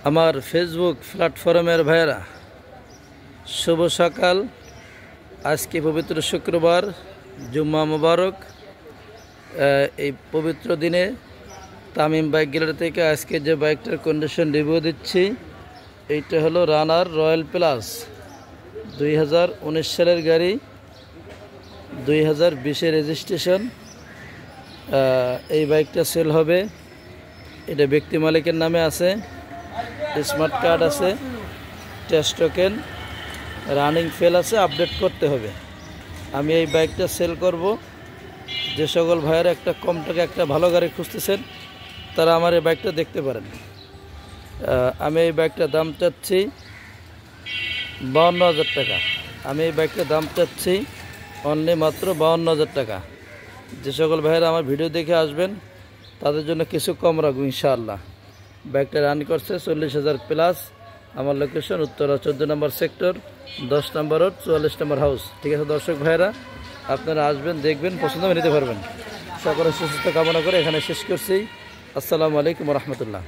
আমার ফেসবুক প্ল্যাটফর্মের ভাইয়েরা, শুভ সকাল। আজকে পবিত্র শুক্রবার, জুম্মা মুবারক। এই পবিত্র দিনে তামিম বাইক গ্যালারি থেকে আজকে যে বাইকটার কন্ডিশন রিভিউ দিচ্ছি, এইটা হলো রানার রয়্যাল প্লাস 2019 সালের গাড়ি, 2020-এর রেজিস্ট্রেশন। এই বাইকটা সেল হবে। এটা ব্যক্তি মালিকের নামে আছে, স্মার্ট কার্ড আছে, টেস্ট টোকেন, রানিং ফেল আছে, আপডেট করতে হবে। আমি এই বাইকটা সেল করব। যে সকল ভাইয়েরা একটা কম টাকা একটা ভালো গাড়ি খুঁজতেছেন, তারা আমার এই বাইকটা দেখতে পারেন। আমি এই বাইকটার দাম চাচ্ছি 52,000 টাকা। আমি এই বাইকটার দাম চাচ্ছি অনলি মাত্র 52,000 টাকা। যে সকল ভাইয়েরা আমার ভিডিও দেখে আসবেন, তাদের জন্য কিছু কম রাখবো ইনশাআল্লাহ। বাইকটা রান করছে 40,000 প্লাস। আমার লোকেশন উত্তরা 14 নম্বর সেক্টর, 10 নম্বর রোড, 44 নম্বর হাউস। ঠিক আছে দর্শক ভাইয়েরা, আপনারা আসবেন, দেখবেন, পছন্দ নিতে পারবেন। সকলের সুস্থতা কামনা করে এখানে শেষ করছি। আসসালামু আলাইকুম রহমতুল্লাহ।